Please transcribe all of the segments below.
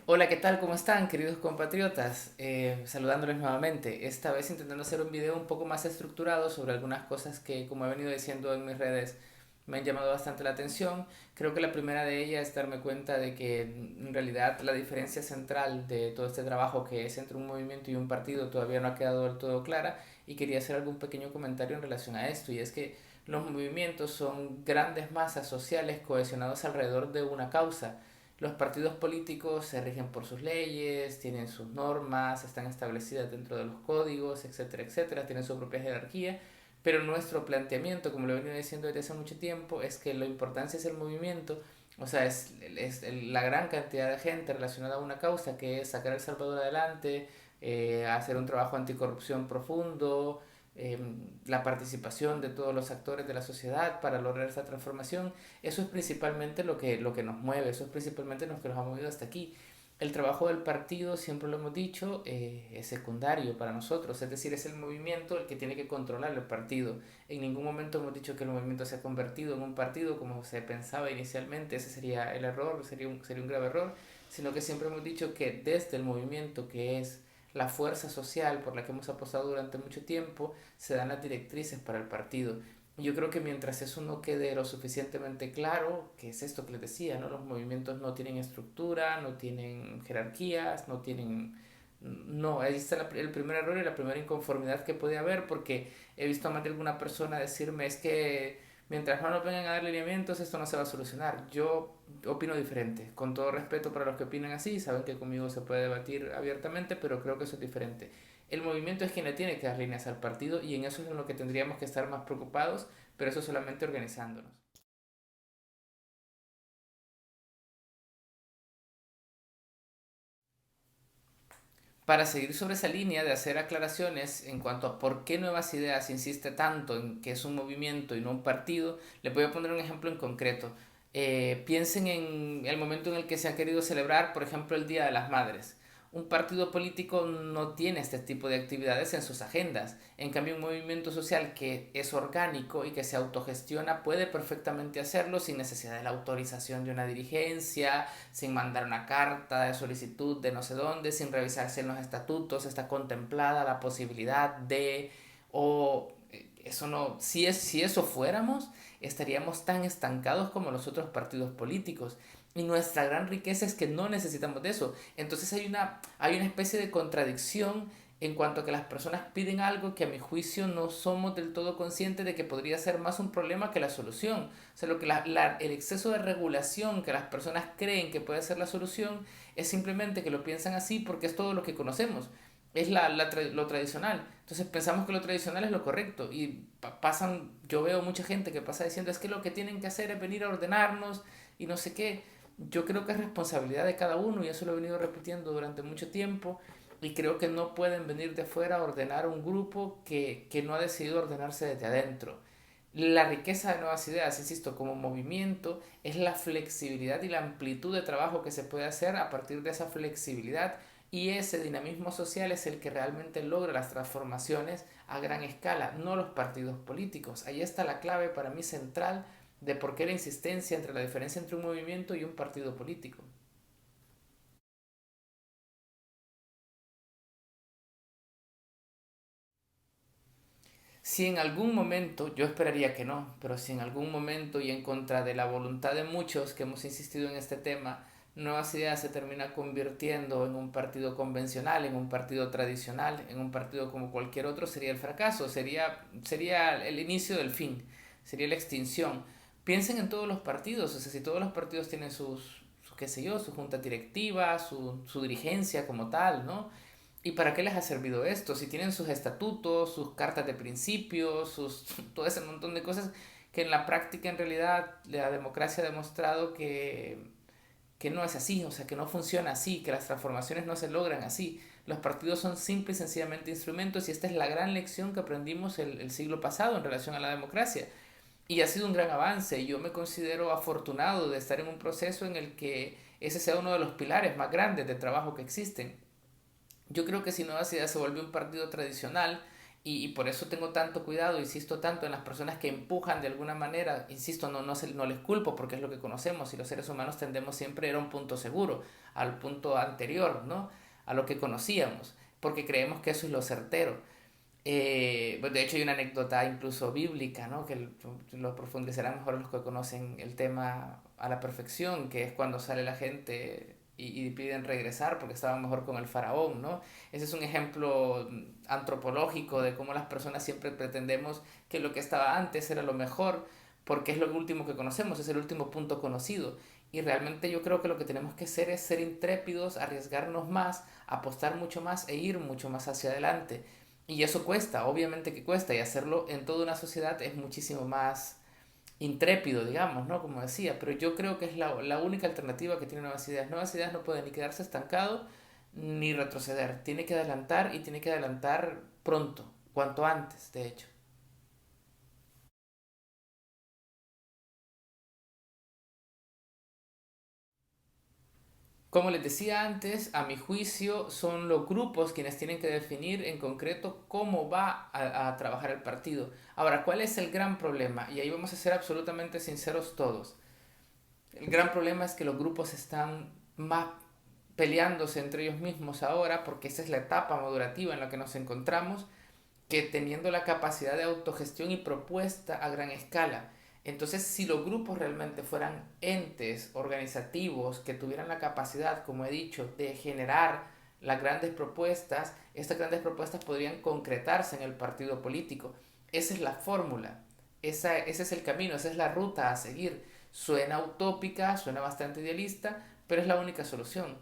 Hola, ¿qué tal? ¿Cómo están, queridos compatriotas? Saludándoles nuevamente. Esta vez intentando hacer un video un poco más estructurado sobre algunas cosas que, como he venido diciendo en mis redes, me han llamado bastante la atención. Creo que la primera de ellas es darme cuenta de que en realidad la diferencia central de todo este trabajo que es entre un movimiento y un partido todavía no ha quedado del todo clara y quería hacer algún pequeño comentario en relación a esto. Y es que los movimientos son grandes masas sociales cohesionados alrededor de una causa. Los partidos políticos se rigen por sus leyes, tienen sus normas, están establecidas dentro de los códigos, etcétera, etcétera, tienen su propia jerarquía, pero nuestro planteamiento, como lo he venido diciendo desde hace mucho tiempo, es que la importancia es el movimiento, o sea, es la gran cantidad de gente relacionada a una causa que es sacar a El Salvador adelante, hacer un trabajo anticorrupción profundo, eh, la participación de todos los actores de la sociedad para lograr esta transformación. Eso es principalmente lo que nos mueve, eso es principalmente lo que nos ha movido hasta aquí. El trabajo del partido, siempre lo hemos dicho, es secundario para nosotros, es decir, es el movimiento el que tiene que controlar el partido. En ningún momento hemos dicho que el movimiento se ha convertido en un partido como se pensaba inicialmente, ese sería el error, sería un grave error, sino que siempre hemos dicho que desde el movimiento, que es la fuerza social por la que hemos apostado durante mucho tiempo, se dan las directrices para el partido. Yo creo que mientras eso no quede lo suficientemente claro, que es esto que les decía, ¿no? Los movimientos no tienen estructura, no tienen jerarquías, no tienen... No, ahí está el primer error y la primera inconformidad que puede haber, porque he visto a más de alguna persona decirme, es que mientras no nos vengan a dar lineamientos, esto no se va a solucionar. Yo opino diferente, con todo respeto para los que opinan así, saben que conmigo se puede debatir abiertamente, pero creo que eso es diferente. El movimiento es quien le tiene que dar líneas al partido y en eso es en lo que tendríamos que estar más preocupados, pero eso solamente organizándonos. Para seguir sobre esa línea de hacer aclaraciones en cuanto a por qué Nuevas Ideas insiste tanto en que es un movimiento y no un partido, les voy a poner un ejemplo en concreto. Piensen en el momento en el que se ha querido celebrar, por ejemplo, el Día de las Madres. Un partido político no tiene este tipo de actividades en sus agendas. En cambio, un movimiento social que es orgánico y que se autogestiona puede perfectamente hacerlo sin necesidad de la autorización de una dirigencia, sin mandar una carta de solicitud de no sé dónde, sin revisarse en los estatutos, está contemplada la posibilidad de, o eso no, si eso fuéramos, estaríamos tan estancados como los otros partidos políticos. Y nuestra gran riqueza es que no necesitamos de eso. Entonces hay una especie de contradicción en cuanto a que las personas piden algo que a mi juicio no somos del todo conscientes de que podría ser más un problema que la solución. O sea, el exceso de regulación que las personas creen que puede ser la solución es simplemente que lo piensan así porque es todo lo que conocemos. Es lo tradicional. Entonces pensamos que lo tradicional es lo correcto. Y yo veo mucha gente que pasa diciendo es que lo que tienen que hacer es venir a ordenarnos y no sé qué. Yo creo que es responsabilidad de cada uno y eso lo he venido repitiendo durante mucho tiempo. Y creo que no pueden venir de fuera a ordenar un grupo que no ha decidido ordenarse desde adentro. La riqueza de Nuevas Ideas, insisto, como movimiento, es la flexibilidad y la amplitud de trabajo que se puede hacer a partir de esa flexibilidad y ese dinamismo social es el que realmente logra las transformaciones a gran escala, no los partidos políticos. Ahí está la clave para mí central de por qué la insistencia entre la diferencia entre un movimiento y un partido político. Si en algún momento, yo esperaría que no, pero si en algún momento y en contra de la voluntad de muchos que hemos insistido en este tema, Nuevas Ideas se termina convirtiendo en un partido convencional, en un partido tradicional, en un partido como cualquier otro, sería el fracaso, sería el inicio del fin, sería la extinción. Piensen en todos los partidos, o sea, si todos los partidos tienen qué sé yo, su junta directiva, su dirigencia como tal, ¿no? ¿Y para qué les ha servido esto? Si tienen sus estatutos, sus cartas de principios, todo ese montón de cosas que en la práctica en realidad la democracia ha demostrado que no es así, o sea, que no funciona así, que las transformaciones no se logran así. Los partidos son simple y sencillamente instrumentos y esta es la gran lección que aprendimos el siglo pasado en relación a la democracia. Y ha sido un gran avance. Yo me considero afortunado de estar en un proceso en el que ese sea uno de los pilares más grandes de trabajo que existen. Yo creo que si Nuevas Ideas se vuelve un partido tradicional, Y por eso tengo tanto cuidado, insisto tanto en las personas que empujan de alguna manera, insisto, no les culpo porque es lo que conocemos y los seres humanos tendemos siempre a ir a un punto seguro, al punto anterior, ¿no? A lo que conocíamos, porque creemos que eso es lo certero. Pues de hecho hay una anécdota incluso bíblica, ¿no? Que lo profundizarán mejor los que conocen el tema a la perfección, que es cuando sale la gente y piden regresar porque estaban mejor con el faraón, ¿no? Ese es un ejemplo antropológico de cómo las personas siempre pretendemos que lo que estaba antes era lo mejor, porque es lo último que conocemos, es el último punto conocido. Y realmente yo creo que lo que tenemos que hacer es ser intrépidos, arriesgarnos más, apostar mucho más e ir mucho más hacia adelante. Y eso cuesta, obviamente que cuesta, y hacerlo en toda una sociedad es muchísimo más intrépido, digamos, ¿no? Como decía, pero yo creo que es la única alternativa que tiene Nuevas Ideas. Nuevas Ideas no puede ni quedarse estancado ni retroceder, tiene que adelantar y tiene que adelantar pronto, cuanto antes, de hecho. Como les decía antes, a mi juicio son los grupos quienes tienen que definir en concreto cómo va a trabajar el partido. Ahora, ¿cuál es el gran problema? Y ahí vamos a ser absolutamente sinceros todos. El gran problema es que los grupos están más peleándose entre ellos mismos ahora, porque esa es la etapa madurativa en la que nos encontramos, que teniendo la capacidad de autogestión y propuesta a gran escala. Entonces, si los grupos realmente fueran entes organizativos que tuvieran la capacidad, como he dicho, de generar las grandes propuestas, estas grandes propuestas podrían concretarse en el partido político. Esa es la fórmula, ese es el camino, esa es la ruta a seguir. Suena utópica, suena bastante idealista, pero es la única solución.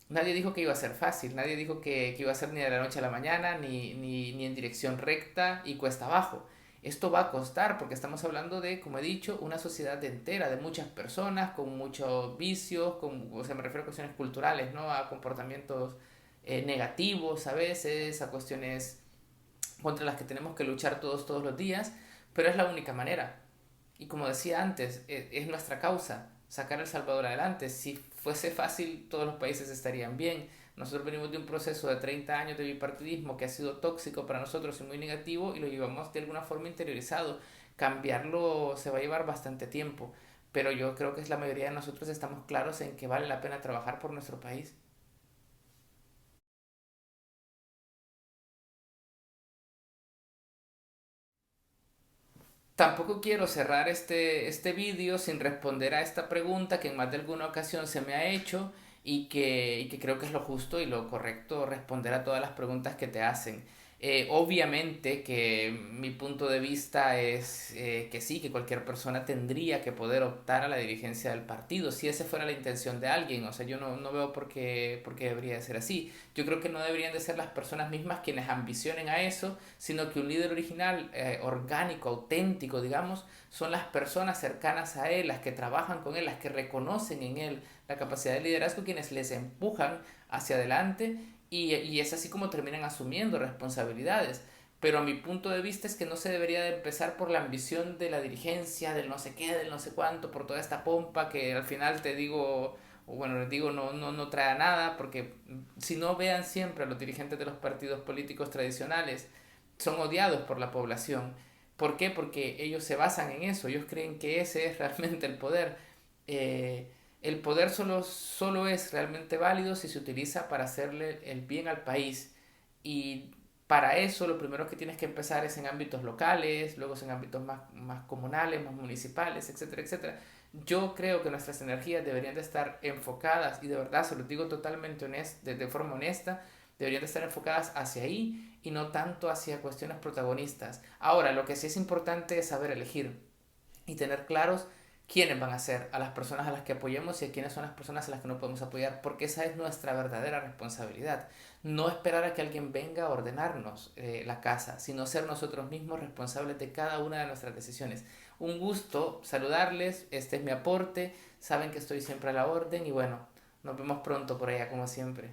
Nadie dijo que iba a ser fácil, nadie dijo que iba a ser ni de la noche a la mañana, ni en dirección recta y cuesta abajo. Esto va a costar porque estamos hablando de, como he dicho, una sociedad entera, de muchas personas con muchos vicios, o sea, me refiero a cuestiones culturales, ¿no? A comportamientos negativos a veces, a cuestiones contra las que tenemos que luchar todos los días, pero es la única manera. Y como decía antes, es nuestra causa sacar a El Salvador adelante. Si fuese fácil, todos los países estarían bien. Nosotros venimos de un proceso de 30 años de bipartidismo que ha sido tóxico para nosotros y muy negativo y lo llevamos de alguna forma interiorizado. Cambiarlo se va a llevar bastante tiempo, pero yo creo que es la mayoría de nosotros estamos claros en que vale la pena trabajar por nuestro país. Tampoco quiero cerrar este vídeo sin responder a esta pregunta que en más de alguna ocasión se me ha hecho y que creo que es lo justo y lo correcto responder a todas las preguntas que te hacen. Obviamente que mi punto de vista es que sí, que cualquier persona tendría que poder optar a la dirigencia del partido, si esa fuera la intención de alguien. O sea, yo no veo por qué debería de ser así. Yo creo que no deberían de ser las personas mismas quienes ambicionen a eso, sino que un líder original, orgánico, auténtico, digamos, son las personas cercanas a él, las que trabajan con él, las que reconocen en él la capacidad de liderazgo, quienes les empujan hacia adelante y es así como terminan asumiendo responsabilidades. Pero a mi punto de vista es que no se debería de empezar por la ambición de la dirigencia, del no sé qué, del no sé cuánto, por toda esta pompa que al final te digo, o bueno, les digo, no trae a nada, porque si no vean siempre a los dirigentes de los partidos políticos tradicionales, son odiados por la población. ¿Por qué? Porque ellos se basan en eso, ellos creen que ese es realmente el poder. El poder solo es realmente válido si se utiliza para hacerle el bien al país. Y para eso lo primero que tienes que empezar es en ámbitos locales, luego es en ámbitos más comunales, más municipales, etcétera, etcétera. Yo creo que nuestras energías deberían de estar enfocadas, y de verdad se lo digo totalmente de forma honesta, deberían de estar enfocadas hacia ahí y no tanto hacia cuestiones protagonistas. Ahora, lo que sí es importante es saber elegir y tener claros quiénes van a ser a las personas a las que apoyemos y a quiénes son las personas a las que no podemos apoyar, porque esa es nuestra verdadera responsabilidad. No esperar a que alguien venga a ordenarnos la casa, sino ser nosotros mismos responsables de cada una de nuestras decisiones. Un gusto saludarles, este es mi aporte, saben que estoy siempre a la orden y bueno, nos vemos pronto por allá como siempre.